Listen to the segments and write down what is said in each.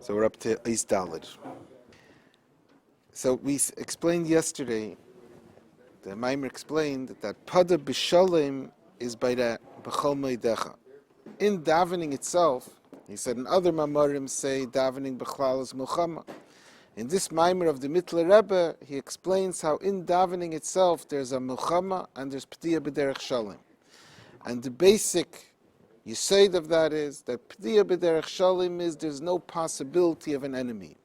So we're up to Eis Daled. So we explained yesterday, the Maamar explained that Padah BeShalom is by the B'chol Moedecha. In davening itself, he said, and other Maamarim say davening B'chlal is Milchama. In this Maamar of the Mittler Rebbe, he explains how in davening itself there's a Milchama and there's P'tiyah B'derech Shalom. And the basic Yesod of that is that P'tiyah B'derech Shalom is there's no possibility of an enemy.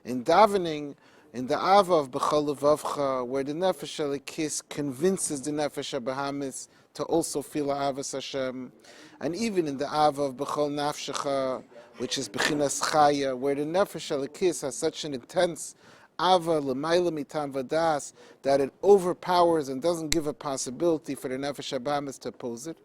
In davening, in the Ava of B'chol Levavcha, where the Nefesh Elikis convinces the Nefesh HaBahamis to also feel Avas Hashem, and even in the Ava of B'chol Nafshecha, which is B'chinas Chaya, where the Nefesh Elikis has such an intense Ava L'mayla Mitam Vadas that it overpowers and doesn't give a possibility for the Nefesh HaBahamis to oppose it.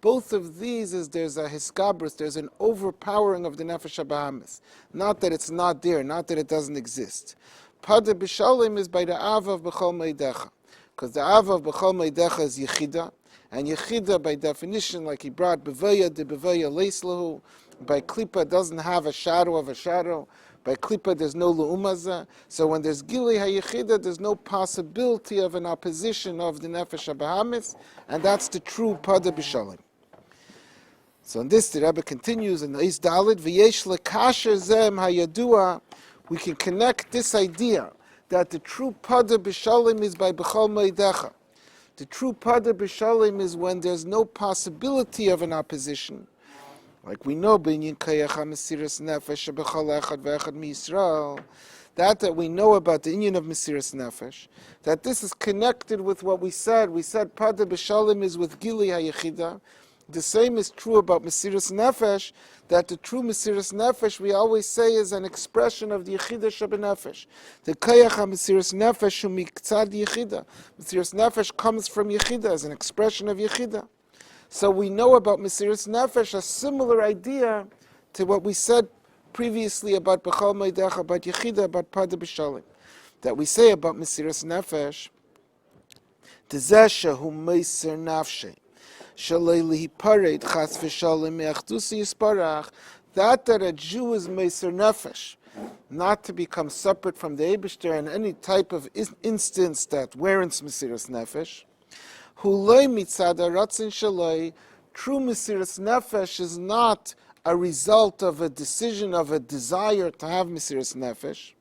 Both of these is there's a hiskabris, there's an overpowering of the Nefesh HaBahamis. Not that it's not there, not that it doesn't exist. Padah BeShalom is by the Ava of B'chol Moedecha, because the Ava of B'chol Moedecha is Yechida, and Yechida by definition, like he brought B'vaya de B'vaya Leislahu, by Klippa doesn't have a shadow of a shadow. By Klippa there's no Lu'umaza. So when there's Gili HaYechida, there's no possibility of an opposition of the Nefesh HaBahamis, and that's the true Padah BeShalom. So in this, the Rebbe continues in Eis Daled, V'yesh lekasher zem hayadua, we can connect this idea that the true Padah BeShalom is by B'chol Moedecha. The true Padah BeShalom is when there's no possibility of an opposition. Like we know, B'inyin Kayach HaMesiras Nefesh B'chol Echad V'echad MiYisrael, that we know about the Inyan of Mesiras Nefesh, that this is connected with what we said. We said Padah BeShalom is with Gili HaYechida. The same is true about Mesiras Nefesh, that the true Mesiras Nefesh, we always say, is an expression of the Yechida Shabanefesh. The Kayach HaMesiras Nefesh hu miktzad Yechida. Mesiras Nefesh comes from Yechida, as an expression of Yechida. So we know about Mesiras Nefesh a similar idea to what we said previously about B'chol Moedecha, about Yechida, about Padah BeShalom. That we say about Mesiras Nefesh, Tezeh shehu meiser nafshei. That a Jew is Meiser Nefesh, not to become separate from the Eibishter in any type of instance that warrants Mesiras Nefesh. True Mesiras Nefesh is not a result of a decision, of a desire to have Mesiras Nefesh.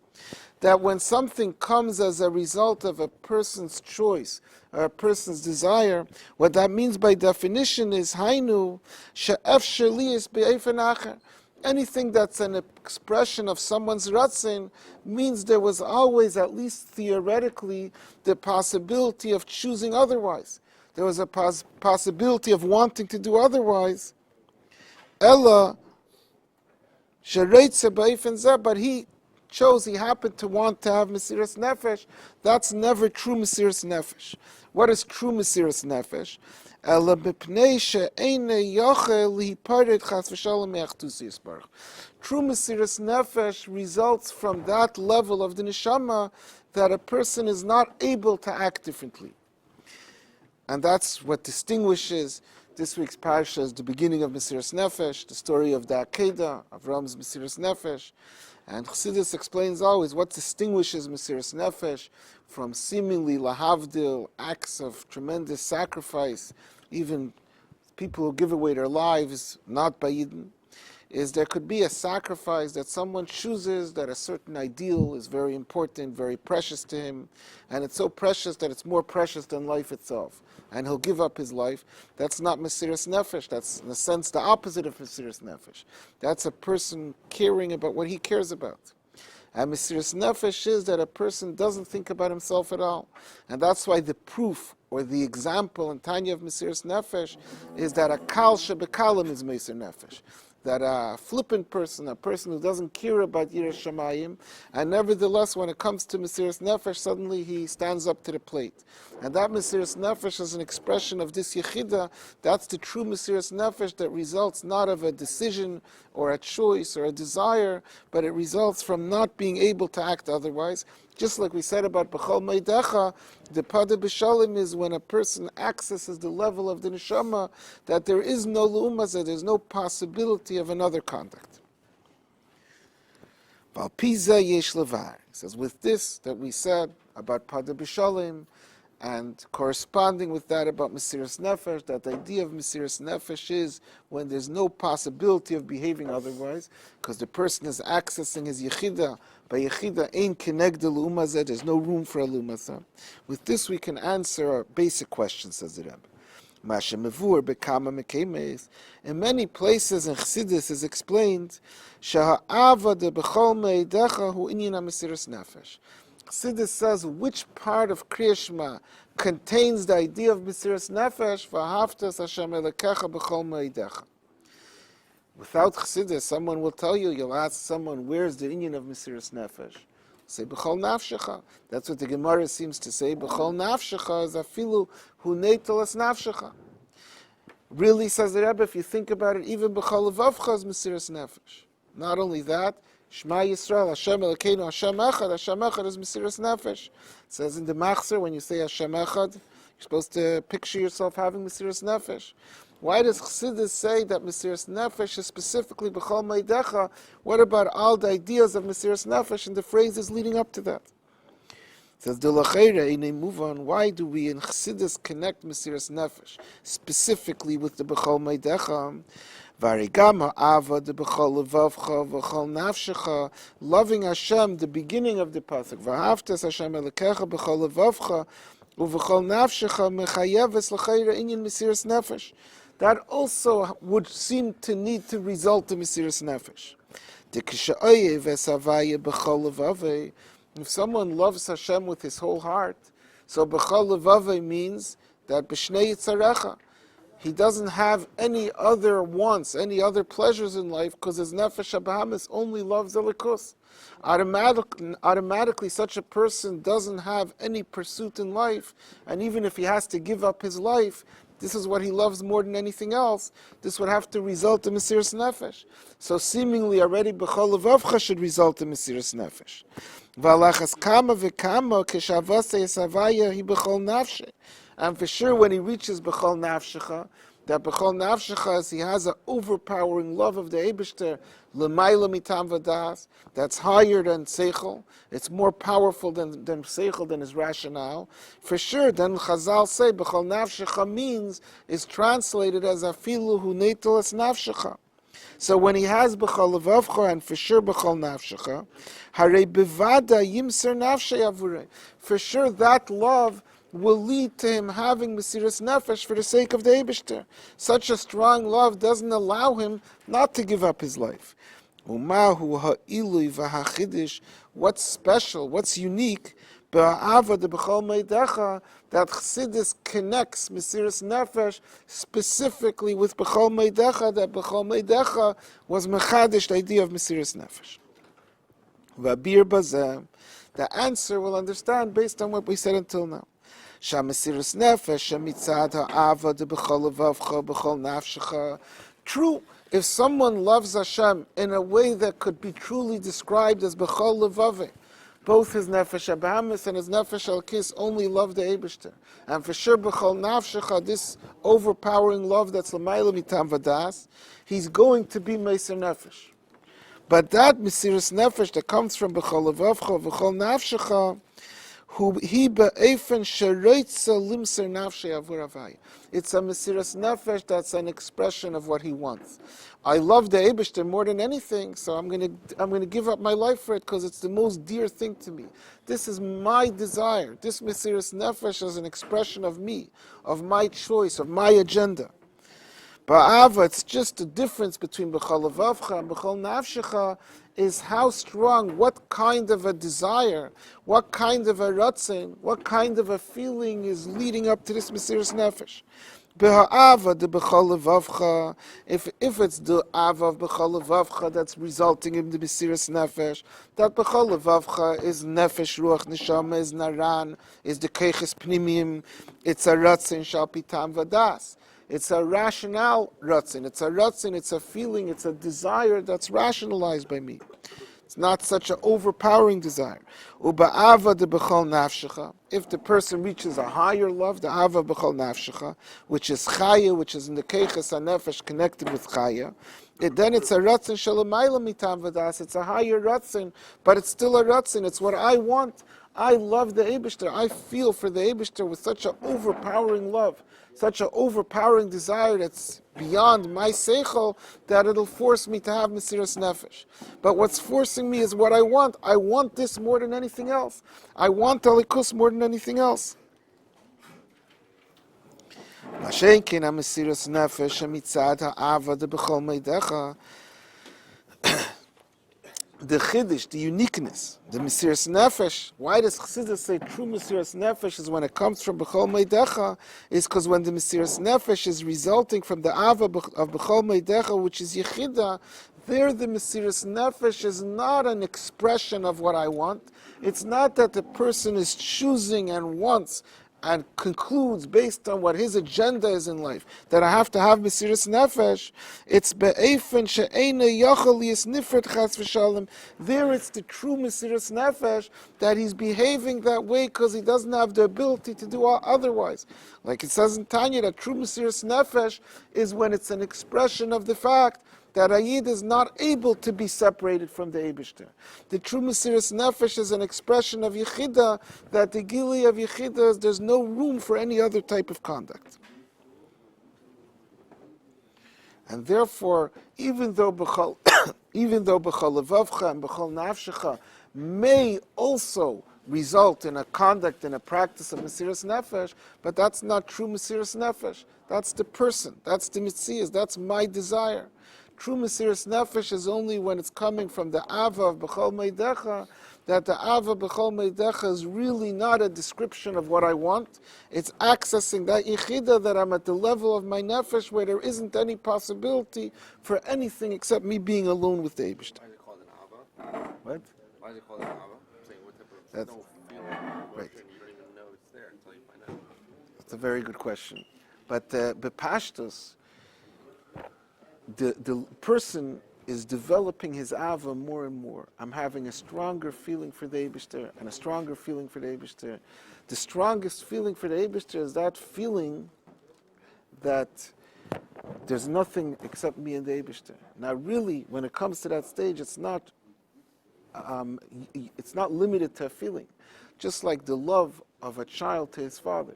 That when something comes as a result of a person's choice or a person's desire, what that means by definition is Hainu she'ef sheli is be'efen acher. Anything that's an expression of someone's ratzin means there was always, at least theoretically, the possibility of choosing otherwise. There was a possibility of wanting to do otherwise. Ella she'reitze be'efen zeh, but he happened to want to have Mesiras Nefesh. That's never true Mesiras Nefesh. What is true Mesiras Nefesh? True Mesiras Nefesh results from that level of the neshama that a person is not able to act differently. And that's what distinguishes this week's parasha as the beginning of Mesiras Nefesh, the story of the Akiva, of Ram's Mesiras Nefesh. And Chassidus explains always what distinguishes Mesiras Nefesh from seemingly lahavdil, acts of tremendous sacrifice, even people who give away their lives, not by Yidden, is there could be a sacrifice that someone chooses that a certain ideal is very important, very precious to him, and it's so precious that it's more precious than life itself. And he'll give up his life. That's not Mesiras Nefesh. That's, in a sense, the opposite of Mesiras Nefesh. That's a person caring about what he cares about. And Mesiras Nefesh is that a person doesn't think about himself at all. And that's why the proof, or the example in Tanya of Mesiras Nefesh, is that a kal shebekalim is Mesiras Nefesh. That a flippant person, a person who doesn't care about Yiras Shamayim, and nevertheless, when it comes to Mesiras Nefesh, suddenly he stands up to the plate. And that Mesiras Nefesh is an expression of this Yechida. That's the true Mesiras Nefesh that results not of a decision or a choice or a desire, but it results from not being able to act otherwise. Just like we said about B'chol Moedecha, the Padah BeShalom is when a person accesses the level of the neshama that there is no lu'umaza, there's no possibility of another conduct. Valpiza yesh levar. He says, with this that we said about Padah BeShalom, and corresponding with that about Mesiras Nefesh, that the idea of Mesiras Nefesh is when there's no possibility of behaving otherwise, because the person is accessing his Yechida. By Yechida, ein kenegda l'umazeh, there's no room for a l'umazeh. With this we can answer our basic questions, says the Rabbi. In many places in Chassidus is explained, Shaha'ava de b'chol me'idecha hu inyan ha'mesiras nefesh. Chassidus says which part of Kriya Shema contains the idea of Mesiras Nefesh, v'ahavtas Hashem Elokecha b'chol me'idecha. Without Chassidus, someone will tell you, you'll ask someone, where's the inyan of Mesiras Nefesh? Say, b'chol nafshecha. That's what the Gemara seems to say. B'chol nafshecha is afilu hu neitelas nafshecha. Really, says the Rebbe, if you think about it, even b'chol levavcha is Mesiras Nefesh. Not only that, Shema Yisrael, Hashem Elokeinu, Hashem Echad is Mesiras Nefesh. It says in the Machzer, when you say Hashem Echad, you're supposed to picture yourself having Mesiras Nefesh. Why does Chassidus say that Mesiras Nefesh is specifically B'chol Meidecha? What about all the ideas of Mesiras Nefesh and the phrases leading up to that? It says, why do we in Chassidus connect Mesiras Nefesh specifically with the B'chol Meidecha? Loving Hashem, the beginning of the pasuk. V'ahavtas Hashem Elokecha b'chol levavcha u'v'chol nafshecha mechayeves l'chayra inyan Mesiras Nefesh. That also would seem to need to result in Mesiras Nefesh. If someone loves Hashem with his whole heart, so b'chol levavei means that b'shnei yitzarecha, he doesn't have any other wants, any other pleasures in life, because his nefesh habahamis only loves Elikus. Automatically, such a person doesn't have any pursuit in life, and even if he has to give up his life, this is what he loves more than anything else. This would have to result in Mesiras Nefesh. So seemingly already b'chol levavcha should result in Mesiras Nefesh. V'alachas kama v'kama k'shavasei esavaya hi b'chol nafshe. And for sure, when he reaches B'chol Nafshecha, that B'chol Nafshecha is he has an overpowering love of the Eibishter, L'mayla mitam v'das, that's higher than Seichel, it's more powerful than Seichel, than his rationale. For sure, then Chazal say B'chol Nafshecha means, is translated as Afilu hu neitelas Nafshecha. So when he has B'chol Levavcha and for sure B'chol Nafshecha, Harei bevada yimser nafshei avurei. For sure that love will lead to him having Mesiras Nefesh for the sake of the Eibishter. Such a strong love doesn't allow him not to give up his life. Umahu ha'ilui v'hachidish, what's special, what's unique, ba'ava de b'chol meidecha, that Chassidus connects Mesiras Nefesh specifically with b'chol meidecha, that b'chol meidecha was mechadish, the idea of Mesiras Nefesh. V'abir bazeh, the answer we'll understand based on what we said until now. Mesiras Nefesh mitzad ha'ava de b'chol levavcha b'chol nafshecha. True, if someone loves Hashem in a way that could be truly described as b'chol levaveh, both his nefesh habahamis and his nefesh alkis only love the Eibishter, and for sure b'chol nafshecha, this overpowering love that's l'mayla mitam vadas, he's going to be meiser nefesh. But that Mesiras Nefesh that comes from b'chol levavcha b'chol nafshecha, it's a Mesiras Nefesh that's an expression of what he wants. I love the Eibishter more than anything, so I'm going to give up my life for it because it's the most dear thing to me. This is my desire. This Mesiras Nefesh is an expression of me, of my choice, of my agenda. Ba'ava, it's just the difference between b'chol levavcha and b'chol nafshecha is how strong, what kind of a desire, what kind of a ratzin, what kind of a feeling is leading up to this Mesiras Nefesh. B'ha'ava de b'chol levavcha, if it's the ava of b'chol levavcha that's resulting in the Mesiras Nefesh, that b'chol levavcha is nefesh, ruach, neshama, is naran, is the keiches pnimim, it's a ratzin shal pitam vadas. It's a rational ratzin. It's a feeling, it's a desire that's rationalized by me. It's not such an overpowering desire. Uba'ava de b'chol nafshecha. If the person reaches a higher love, the ava b'chol nafshecha, which is chaya, which is in the keiches hanefesh connected with chaya, Then it's a ratzin shalamayla mitam vadas. It's a higher ratzin, but it's still a ratzin. It's what I want. I love the Eibishter. I feel for the Eibishter with such an overpowering love, such an overpowering desire that's beyond my seichel, that it'll force me to have Mesiras Nefesh. But what's forcing me is what I want. I want this more than anything else. I want Alikus more than anything else. Mashenkin ha-Mesiras Nefesh mitzad ha'ava de b'chol meidecha. The chiddush, the uniqueness, the Mesiras Nefesh. Why does Chassidus say true Mesiras Nefesh is when it comes from B'chol Meidecha? Is because when the Mesiras Nefesh is resulting from the Ava of B'chol Meidecha, which is Yechida, there the Mesiras Nefesh is not an expression of what I want. It's not that the person is choosing and wants and concludes based on what his agenda is in life, that I have to have Mesiras Nefesh. It's be'efen she'eina yachal yisnifret chas v'shalom. There it's the true Mesiras Nefesh, that he's behaving that way because he doesn't have the ability to do otherwise. Like it says in Tanya, that true Mesiras Nefesh is when it's an expression of the fact that a Yid is not able to be separated from the Eibishter. The true Mesiras Nefesh is an expression of Yechida, that the Gili of Yechida is there's no room for any other type of conduct. And therefore, even though B'chol Levavcha and B'chol Nafshecha may also result in a conduct and a practice of Mesiras Nefesh, but that's not true Mesiras Nefesh. That's the person, that's the Mitzias, that's my desire. True Mesiras Nefesh is only when it's coming from the Ava of B'chol Meidecha, that the Ava B'chol Meidecha is really not a description of what I want. It's accessing that Yechida, that I'm at the level of my Nefesh where there isn't any possibility for anything except me being alone with the Eibishter. Why is it called an Ava? What? Why is it called an Ava? Saying what type of That's, no feeling or emotion, right. you don't even know it's there until you find out. That's a very good question. But Bepashtus, the person is developing his Ava more and more. I'm having a stronger feeling for the Eibishter and a stronger feeling for the Eibishter. The strongest feeling for the Eibishter is that feeling that there's nothing except me and the Eibishter. Now really, when it comes to that stage, it's not limited to a feeling. Just like the love of a child to his father.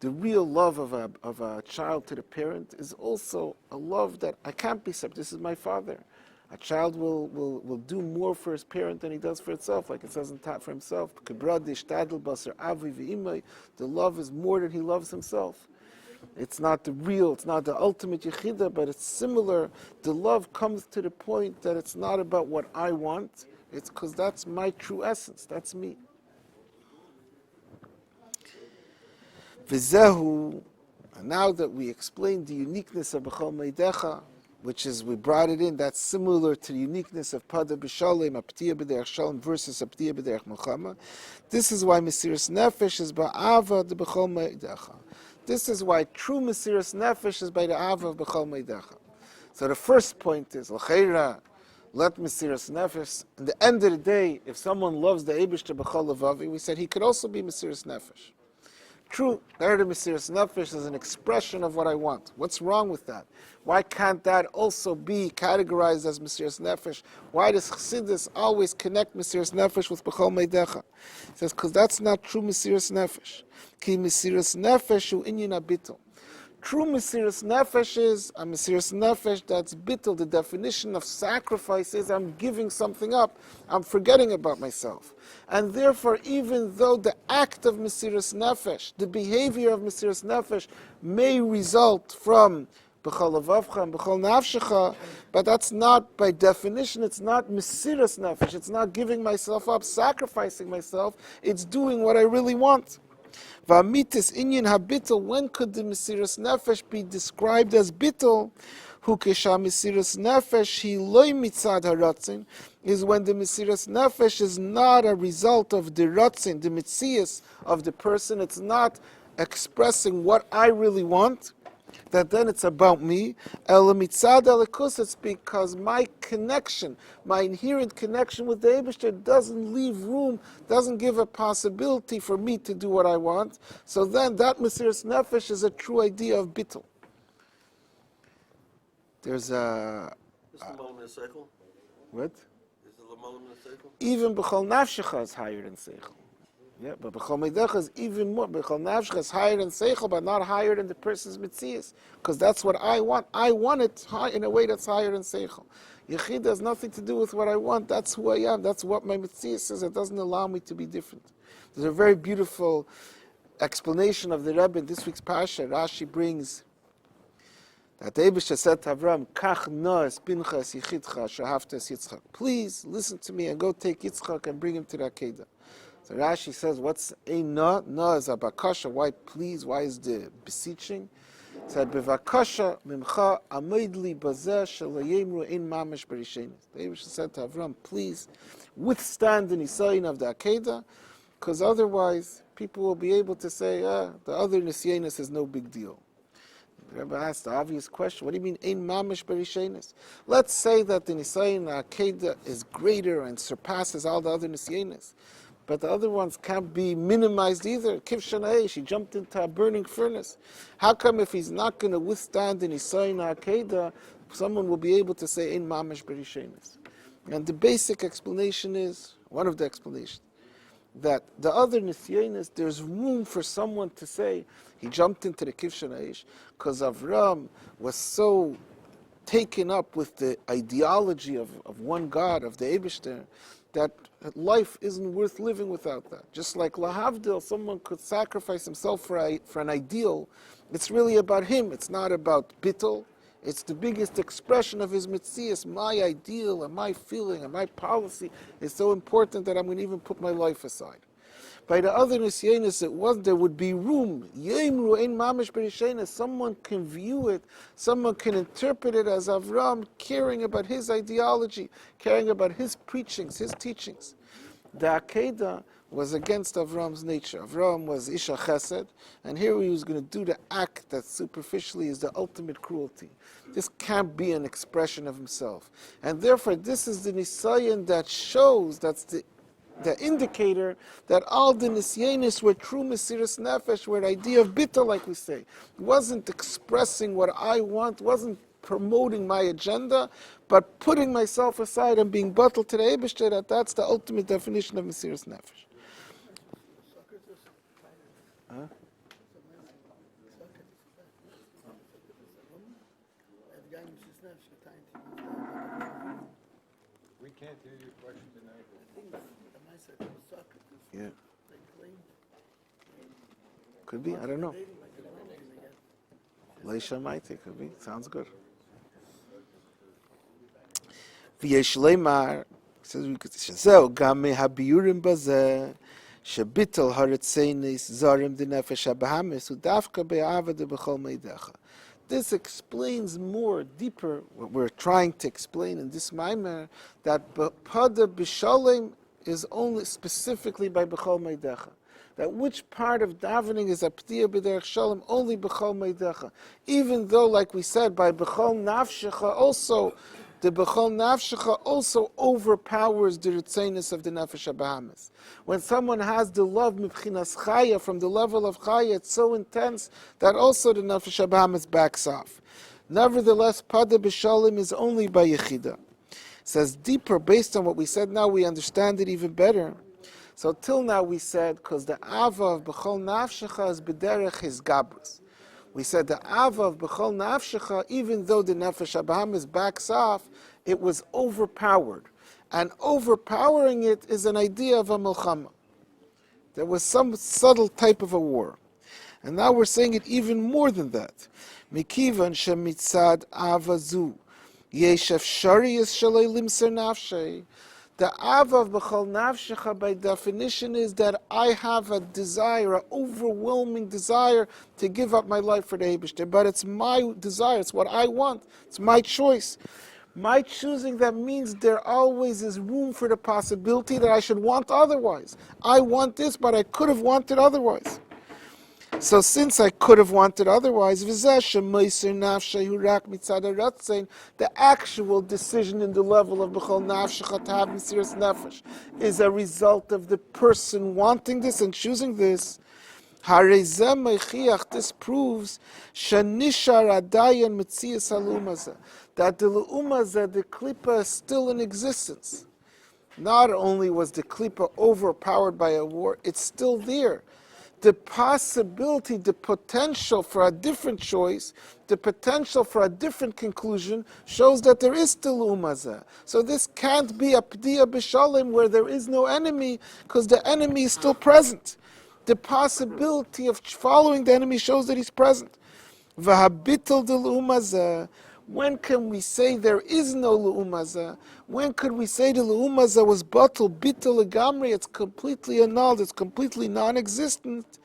The real love of a child to the parent is also a love that I can't be separate. This is my father. A child will do more for his parent than he does for itself, like it says in Tat for himself. The love is more than he loves himself. It's not it's not the ultimate Yechida, but it's similar. The love comes to the point that it's not about what I want, it's because that's my true essence, that's me. V'zehu, and now that we explained the uniqueness of B'chol Meidecha, which is, we brought it in, that's similar to the uniqueness of Padah BeShalom, Aptiya B'derech Shalom versus Aptiya B'derech Milchama. This is why Mesiras Nefesh is Ba'ava de B'chol Meidecha. This is why true Mesiras Nefesh is by the Ava of B'chol Meidecha. So the first point is, L'cheira, let Mesiras Nefesh. At the end of the day, if someone loves the Eibishter B'chol Levavi, we said he could also be Mesiras Nefesh. True, there the Mesiras Nefesh is an expression of what I want. What's wrong with that? Why can't that also be categorized as Mesiras Nefesh? Why does Chassidus always connect Mesiras Nefesh with B'chol Meidecha? He says, because that's not true Mesiras Nefesh. Ki Mesiras Nefesh hu inyan habitul. True Mesiras Nefesh is a Mesiras Nefesh that's bittul. The definition of sacrifice is I'm giving something up. I'm forgetting about myself. And therefore, even though the act of Mesiras Nefesh, the behavior of Mesiras Nefesh may result from B'chol Levavcha and B'chol Nafshecha, but that's not, by definition, it's not Mesiras Nefesh. It's not giving myself up, sacrificing myself. It's doing what I really want. V'amitis inyan habitul. When could the Mesiras Nefesh be described as bitul? Hu kesha Mesiras Nefesh hi loy mitzad haratzin, is when the Mesiras Nefesh is not a result of the ratzin, the mitzias of the person. It's not expressing what I really want, that then it's about me. El mitzad elikus, it's because my connection, my inherent connection with the Eibishter doesn't leave room, doesn't give a possibility for me to do what I want. So then that Mesiras Nefesh is a true idea of bittul. There's a Is the Maamar a seichel? what? Is the Maamar a seichel? Even B'chol Nafshecha is higher than Seichel. Yeah, but B'chol Meidecha is even more. B'chol Nafshecha is higher than Seichel, but not higher than the person's Metzias. Because that's what I want. I want it high in a way that's higher than Seichel. Yechid has nothing to do with what I want. That's who I am. That's what my Metzias is. It doesn't allow me to be different. There's a very beautiful explanation of the Rebbe in this week's Pasha. Rashi brings that Eibusha said to Avram, Kach noes pinchas yichidcha shahavtes Yitzchak. Please listen to me and go take Yitzchak and bring him to the Akedah. So Rashi says, what's ein no? No is a bakasha. Why please? Why is the beseeching? He said, bevakasha mimcha ameidli bazeh shalayemru ein mamish berishenis. The Eibusha said to Avram, please withstand the nisayin of the Akedah, because otherwise people will be able to say, the other nisyanis is no big deal. The Rebbe asked the obvious question, what do you mean, ein mamish berishenis? Let's say that the nisayin Akedah is greater and surpasses all the other nisyanis, but the other ones can't be minimized either. Kiv Shanai, she jumped into a burning furnace. How come if he's not going to withstand the nisayin Akedah, someone will be able to say ein mamish berishenis? And the basic explanation is, one of the explanations, that the other nisyanis, there's room for someone to say, he jumped into the Kivshan Aish, because Avram was so taken up with the ideology of one God, of the Eibishter, that life isn't worth living without that. Just like Lahavdil, someone could sacrifice himself for an ideal, it's really about him, it's not about Bittul. It's the biggest expression of his mitzias. My ideal and my feeling and my policy is so important that I'm going to even put my life aside. By the other nisyanis, it wasn't. There would be room. Yemru ein mamish berishenis. Someone can view it. Someone can interpret it as Avram caring about his ideology, caring about his preachings, his teachings. The Akedah was against Avram's nature. Avram was Isha Chesed, and here he was going to do the act that superficially is the ultimate cruelty. This can't be an expression of himself. And therefore, this is the Nisayan that shows, that's the indicator that all the Nisyanis were true Mesiras Nefesh, were the idea of Bitta, like we say. It wasn't expressing what I want, wasn't promoting my agenda, but putting myself aside and being bottled to the Eibishter, that's the ultimate definition of Mesiras Nefesh. Huh? We can't hear your question tonight. Yeah. Could be, I don't know. Leisha Maite, could be. Sounds good. V'yesh leimar, says we could say, Zeo gam mehabiurim bazeh, shebitel haretzenis zarim denefesh habahamis udavka be'ava de b'chol meidecha. This explains more, deeper, what we're trying to explain in this Maamar, that Padah BeShalom is only specifically by B'chol Meidecha. That which part of davening is Aptiyah B'derech Shalom, only B'chol Meidecha. Even though, like we said, by B'chol Nafshecha also, the B'chol Nafshecha also overpowers the Ritzainus of the Nefesh HaBahamis. When someone has the love Mibchinas Chaya, from the level of Chaya, it's so intense that also the Nefesh HaBahamis backs off. Nevertheless, Padah BeShalom is only by Yechida. Says deeper, based on what we said now, we understand it even better. So till now we said, because the Ava of B'chol Nafshecha is B'derech his Gabrus. We said the Ava of B'chol Nafshecha, even though the Nefesh HaBahamis backs off, it was overpowered. And overpowering it is an idea of a Milchama. There was some subtle type of a war. And now we're saying it even more than that. Mikivan shemitzad avazu. Yeshev Sharius Shalei Limser Nafshay. The Ava of B'chol Nafshecha, by definition, is that I have a desire, an overwhelming desire to give up my life for the Eibishter. But it's my desire, it's what I want, it's my choice. My choosing, that means there always is room for the possibility that I should want otherwise. I want this, but I could have wanted otherwise. So since I could have wanted otherwise, the actual decision in the level of B'chol Nafshecha to have Mesiras Nefesh is a result of the person wanting this and choosing this. This proves shanishar adayan mitzias halumaza, that the lumaza, the klipa, is still in existence. Not only was the klipa overpowered by a war, it's still there. The possibility, the potential for a different choice, the potential for a different conclusion shows that there is still umaza. So this can't be a p'diya b'shalom where there is no enemy, because the enemy is still present. The possibility of following the enemy shows that he's present. V'habitul del umaza. When can we say there is no lu'umaza? When could we say the lu'umaza was batul, bitul legamri? It's completely annulled, it's completely non-existent.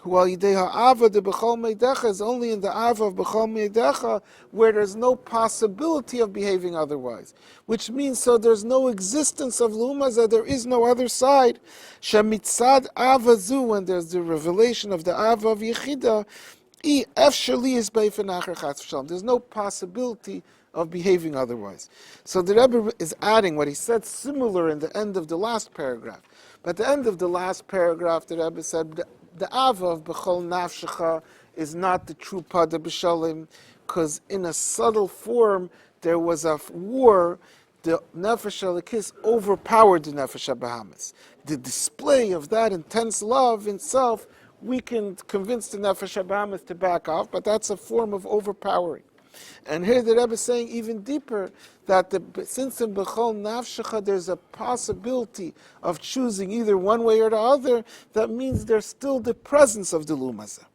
While yideha ava de b'chol meidecha is only in the ava of b'chol meidecha, where there's no possibility of behaving otherwise. Which means, so there's no existence of lu'umaza, there is no other side. Shemitzad ava zu, when there's the revelation of the ava of yechida, there's no possibility of behaving otherwise. So the Rebbe is adding what he said similar in the end of the last paragraph. But at the end of the last paragraph, the Rebbe said the Ava of B'chol Nafshecha is not the true Padah BeShalom, because in a subtle form there was a war. The Nefesh HaLekis overpowered the Nefesh HaBahamis. The display of that intense love in self, we can convince the Nefesh HaBahamis to back off, but that's a form of overpowering. And here the Rebbe is saying even deeper that since in B'chol Nafshecha there's a possibility of choosing either one way or the other, that means there's still the presence of the Lumaza.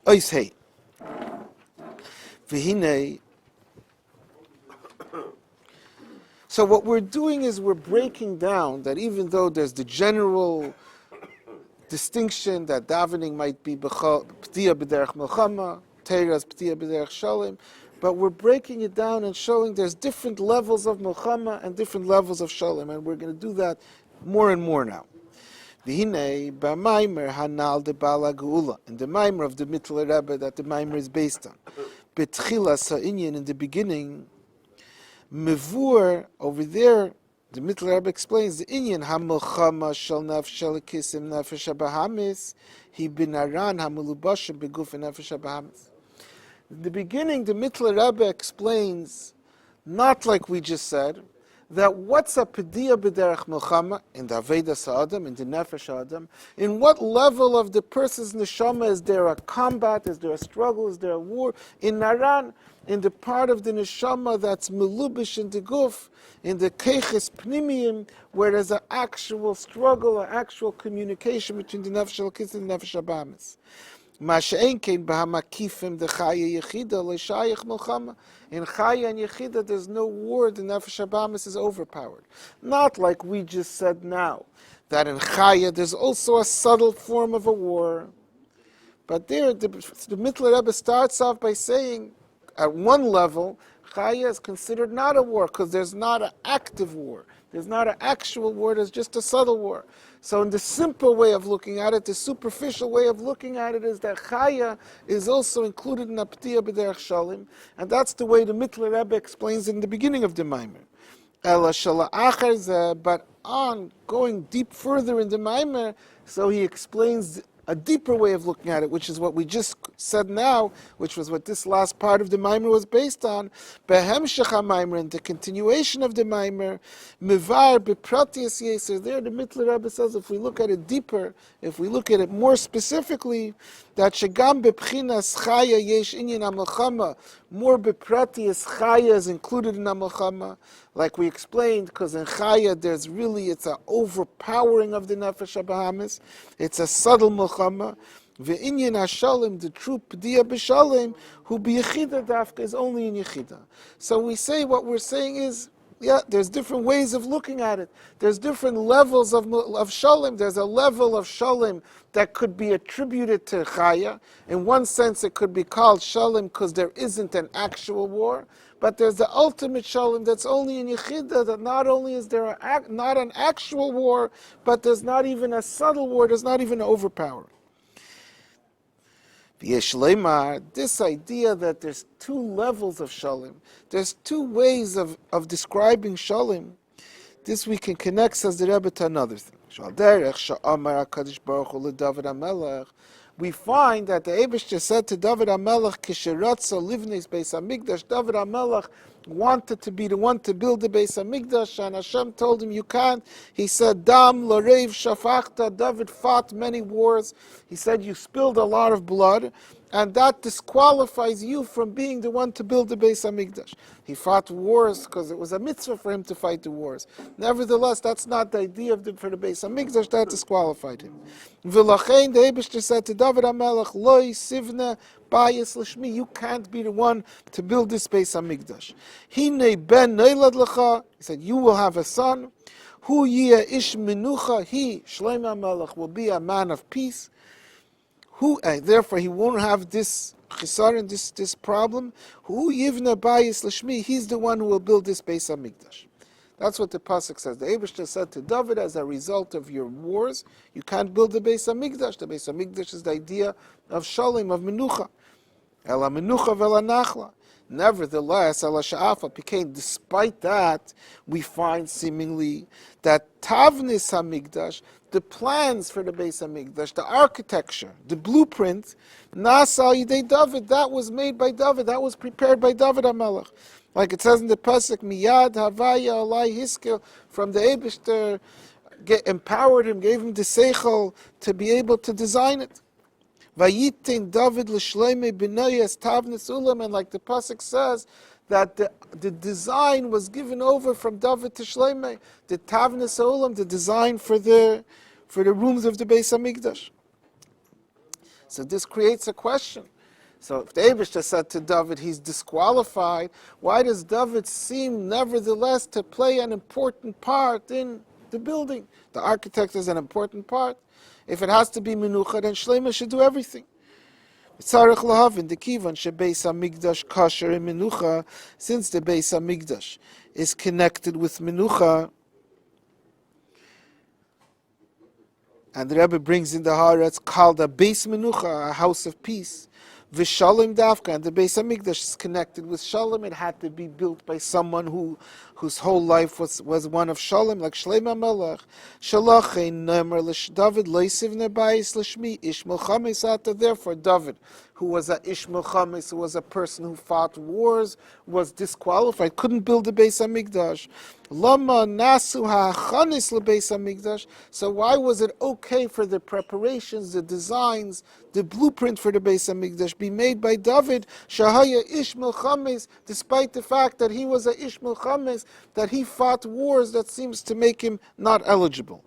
Ois hey. V'hinei. So what we're doing is we're breaking down that even though there's the general distinction that davening might be p'tiyah b'derech milchama, teiras p'tiyah b'derech shalom, but we're breaking it down and showing there's different levels of milchama and different levels of shalom, and we're going to do that more and more now. V'hinei b'maimer hanal de bala geula, in the maimer of the Mittler Rebbe that the maimer is based on, b'tchilas ha'inyan, in the beginning, mevur, over there, the Mittler Rebbe explains the inyan hamilchama shel nefesh ha'lekisim nefesh habahamis he binaran hamilubashim beguf nefesh habahamis. In the beginning, the Mittler Rebbe explains, not like we just said, that what's a p'diyah b'derech milchama in the Aveda Sa'adam, in the Nefesh Adam, in what level of the person's neshama is there a combat, is there a struggle, is there a war? In Naran, in the part of the neshama that's melubish in the guf, in the keches pnimiyim, where there's an actual struggle, an actual communication between the Nefesh HaLekis and the Nefesh HaBahamis. In Chaya and Yechida, there's no war, the Nefesh HaBahamis is overpowered. Not like we just said now, that in Chaya there's also a subtle form of a war. But there, the Mittler Rebbe starts off by saying, at one level, Chaya is considered not a war, because there's not an active war. There's not an actual war, there's just a subtle war. So in the simple way of looking at it, the superficial way of looking at it is that Chaya is also included in P'tiyah b'derech Shalom, and that's the way the Mittler Rebbe explains in the beginning of the Maimer. But on going deep further in the Maimer, so he explains a deeper way of looking at it, which is what we just said now, which was what this last part of the Maimer was based on. Behemshech HaMaimer, and the continuation of the Maimer, Mevar bepratius yeser. There the Mittler Rebbe says, if we look at it deeper, if we look at it more specifically, that shegam bepchinas chaya yesh inyan ha-milchama, more bepratius chaya is included in ha-milchama, like we explained, because in chaya there's really, it's an overpowering of the Nefesh HaBahamis, it's a subtle milchama. Ve'inyan ha-shalom, the true p'diyah b'shalom, who b'yechida dafka, is only in yechida. So we say, what we're saying is, yeah, there's different ways of looking at it. There's different levels of shalom. There's a level of shalom that could be attributed to chaya. In one sense, it could be called shalom because there isn't an actual war. But there's the ultimate shalom that's only in yechida, that not only is there not an actual war, but there's not even a subtle war, there's not even an overpower. This idea that there's two levels of shalom, there's two ways of describing shalom. This we can connect, says the Rebbe, to another thing. Shal derech she'amar HaKadosh Baruch Hu leDavid HaMelech. We find that the Eibishter said to David HaMelech, Kisheratza livnes Beis HaMikdash, David HaMelech wanted to be the one to build the Beis HaMikdash, and Hashem told him, you can't. He said, Dam Lorev Shafachta, David fought many wars. He said, you spilled a lot of blood, and that disqualifies you from being the one to build the Beis HaMikdash. He fought wars because it was a mitzvah for him to fight the wars. Nevertheless, that's not the idea for the Beis HaMikdash, that disqualified him. V'lachein, the Eibishter said to David HaMelech, Loi sivna bayis l'shmi, you can't be the one to build this Beis HaMikdash. Hinei ben neilad lecha, he said, you will have a son. Hu yeh ish menucha, he, Shlomo HaMelech, will be a man of peace. Therefore, he won't have this chisaron, this problem. Hu yivna bayis l'shmi, he's the one who will build this Beis HaMikdash. That's what the pasuk says. The Eibishter said to David, as a result of your wars, you can't build the Beis HaMikdash. The Beis HaMikdash is the idea of shalom, of menucha. Ela menucha vela nachla. Nevertheless, Ela sha'afa became, despite that, we find seemingly that Tavnis HaMikdash, the plans for the Beis HaMikdash, the architecture, the blueprint, Nasa Yidei David, that was made by David, that was prepared by David HaMelech. Like it says in the pasuk, Miyad Havaya Alai Hiskel, from the Eibishter empowered him, gave him the seichel to be able to design it. Vayitin David l'shleimei b'nayas tavnis ulam, and like the pasuk says, that the design was given over from David to Shleimei, the tavnis ulam, the design for the rooms of the Beis HaMikdash. So this creates a question. So if the Eibishter said to David, he's disqualified, why does David seem nevertheless to play an important part in the building? The architect is an important part. If it has to be menucha, then Shleimah should do everything. Tzarech lahavin the kivan shebeis hamikdash kasher in menucha, since the Beis HaMikdash is connected with menucha, and the Rebbe brings in the Haaretz called a Beis Menucha, a house of peace. V'shalom davka, and the Beis HaMikdash is connected with shalom. It had to be built by someone whose whole life was one of shalom, like Shlomo HaMelech. Shalachein nemer l'David lo'isivne bayis l'shmi ish milchames ata. Therefore, David, who was a ish milchames, who was a person who fought wars, was disqualified, couldn't build the Beis HaMikdash. Lama nasu ha'achanis l'Beis HaMikdash. So why was it okay for the preparations, the designs, the blueprint for the Beis HaMikdash be made by David, Shahaya Ish Milchames, despite the fact that he was a Ish Milchames, that he fought wars that seems to make him not eligible?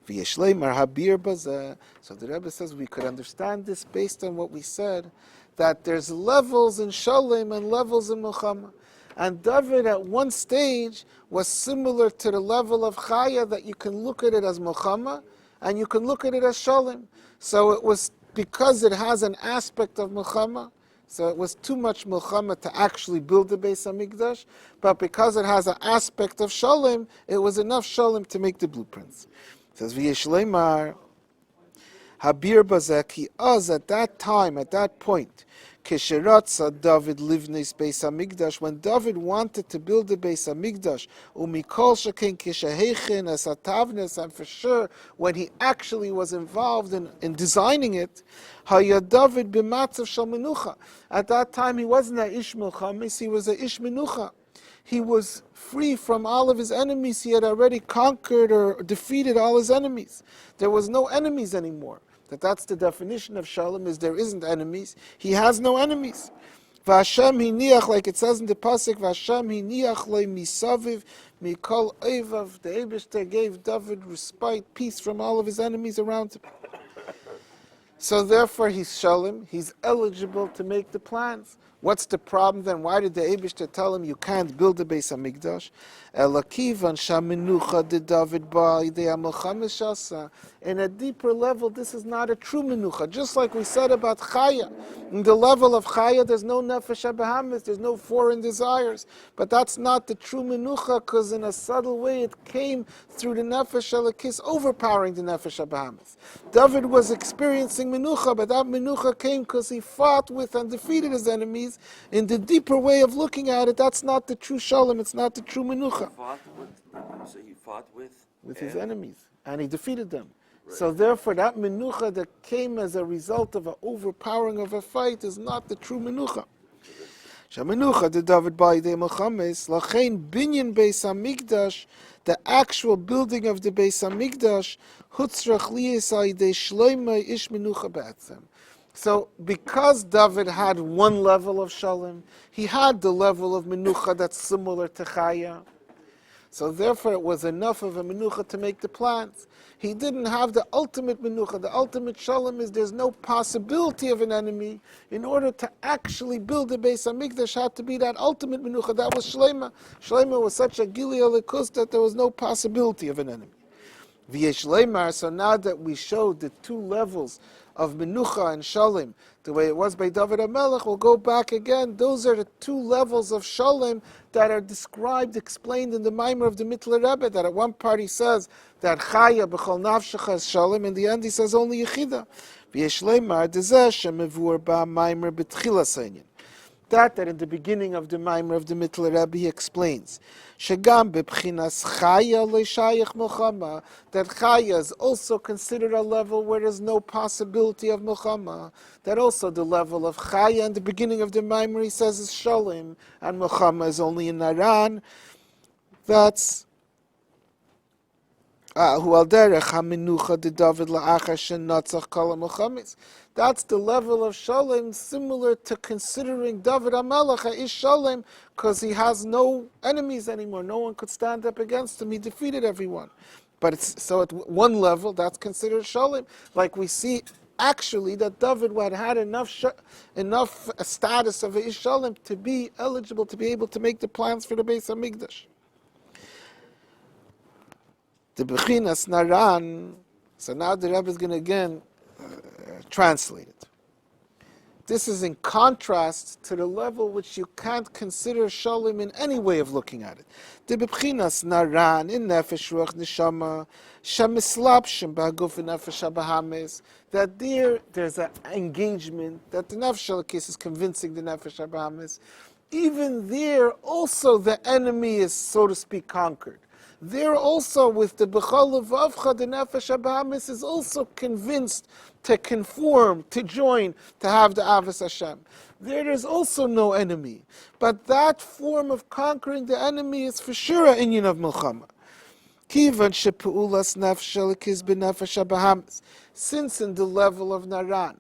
V'yeshleimar habir bazeh. So the Rebbe says we could understand this based on what we said, that there's levels in Shalom and levels in Milchama. And David at one stage was similar to the level of Chaya, that you can look at it as Milchama and you can look at it as Shalom. So it was because it has an aspect of Milchama, so it was too much Milchama to actually build the Beis HaMikdash, but because it has an aspect of Shalom, it was enough Shalom to make the blueprints. It says, V'yeshleimar habir bazeh ki az, at that time, at that point, Kesheratza David livnes Beis HaMikdash, when David wanted to build the Beis HaMikdash, umikol shekein keshehechin as hatavnes, and for sure when he actually was involved in designing it, haya David b'matzav shel menucha. At that time he wasn't a ish milchamis, he was a ish menucha. He was free from all of his enemies. He had already conquered or defeated all his enemies. There was no enemies anymore. That's the definition of Shalom, is there isn't enemies. He has no enemies. V'Hashem hiniach, like it says in the pasuk, V'Hashem hiniach le misaviv mikol oivav. The Eibishter gave David respite, peace from all of his enemies around him. So therefore he's Shalom, he's eligible to make the plans. What's the problem then? Why did the Eibishter tell him you can't build the Beis HaMikdash? Akiva shamenucha de David ba idei hamilchames shasa. In a deeper level, this is not a true menucha. Just like we said about Chaya. In the level of Chaya, there's no nefesh habahamis, there's no foreign desires. But that's not the true menucha, because in a subtle way it came through the nefesh halakis, overpowering the nefesh habahamis. David was experiencing menucha, but that menucha came because he fought with and defeated his enemies, enemies. In the deeper way of looking at it, that's not the true shalom, it's not the true menucha. He fought with His enemies, and he defeated them. Right. So therefore, that menucha that came as a result of an overpowering of a fight is not the true menucha. Shamenucha de David by the Muhammad's lachein binyan beis hamikdash, the actual building of the beis hamikdash, hutzrach liyesai de shloimei ish menucha be'atzem. So, because David had one level of shalom, he had the level of menucha that's similar to chaya. So therefore it was enough of a menucha to make the plans. He didn't have the ultimate menucha. The ultimate shalom is there's no possibility of an enemy. In order to actually build the Beis HaMikdash had to be that ultimate menucha. That was Shleima. Shleima was such a gili alikus that there was no possibility of an enemy. V'yesh leimar, so now that we showed the two levels of menucha and shalom, the way it was by David HaMelech, we'll go back again. Those are the two levels of shalom that are described, explained in the Maamar of the Mittler Rebbe, that at one part he says that chaya b'chol nafshecha is shalom, in the end he says only yechida. V'yesh leimar dezeh shemevur ba Maamar b'tchilas ha'inyan. That in the beginning of the Maamar of the Mittler Rebbe he explains Shagam b'pchinas chaya le'shayich milchama, that chaya is also considered a level where there's no possibility of milchama. That also the level of chaya in the beginning of the Maamar he says is shalom, and milchama is only in Naran. That's that's the level of shalom similar to considering David HaMelech is shalom because he has no enemies anymore. No one could stand up against him. He defeated everyone. But so at one level, that's considered shalom. Like we see actually that David had enough status of a shalom to be eligible, to be able to make the plans for the Beis HaMikdash. The Bechinas Naran, so now the Rebbe is going to again translate it. This is in contrast to the level which you can't consider shalom in any way of looking at it. The Bechinas Naran in Nefesh Ruach Neshama, Shamislapshim B'Haguf Nefesh HaBahamis, that there's an engagement, that the Nefesh HaLakis is convincing the Nefesh HaBahamis. Even there, also the enemy is, so to speak, conquered. There also, with the B'chol Levavcha, the Nefesh HaBahamis is also convinced to conform, to join, to have the Avos Hashem. There is also no enemy. But that form of conquering the enemy is for sure an inyan of Milchama. Kivan she'pu'ulas nefesh Elokis b'nefesh HaBahamis. Since in the level of Naran,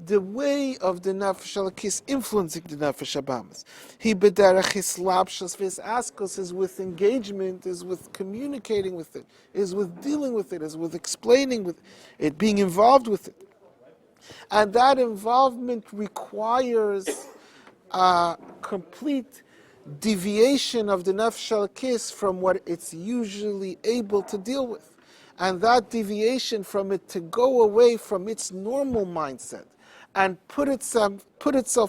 the way of the Nefesh Elokis influencing the Nefesh HaBahamis. He b'derech hislapshus v'hisaskos is with engagement, is with communicating with it, is with dealing with it, is with explaining with it, being involved with it. And that involvement requires a complete deviation of the Nefesh Elokis from what it's usually able to deal with. And that deviation from it to go away from its normal mindset and put itself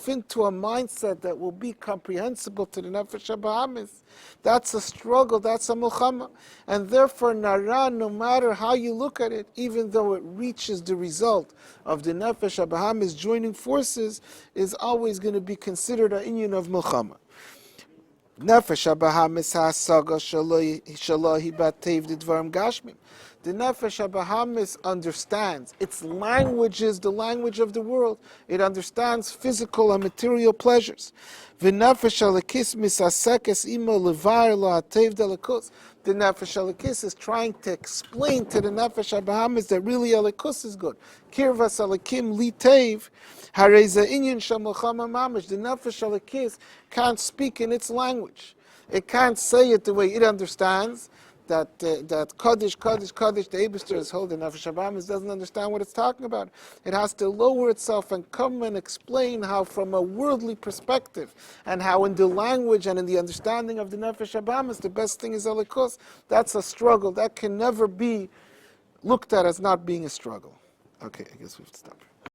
into a mindset that will be comprehensible to the Nefesh HaBahamis, that's a struggle, that's a milchama. And therefore, Naran, no matter how you look at it, even though it reaches the result of the Nefesh HaBahamis joining forces, is always going to be considered an inyan of milchama. Nefesh HaBahamis ha'asaga shalahi batev d'dvarim gashmim. The Nefesh HaBahamis understands. Its language is the language of the world. It understands physical and material pleasures. V'nefesh Elokis misasekes ima levar la'atev d'Elokos. The Nefesh Elokis is trying to explain to the Nefesh HaBahamis that really Elokos is good. Kirvas Elokim li tev, harei ze inyan shel milchama mamish. The Nefesh Elokis can't speak in its language. It can't say it the way it understands. That Kaddish, the Eibuster is holding. Nefesh HaBahamis doesn't understand what it's talking about. It has to lower itself and come and explain how from a worldly perspective and how in the language and in the understanding of the Nefesh HaBahamis the best thing is Elokos. That's a struggle. That can never be looked at as not being a struggle. Okay, I guess we have to stop.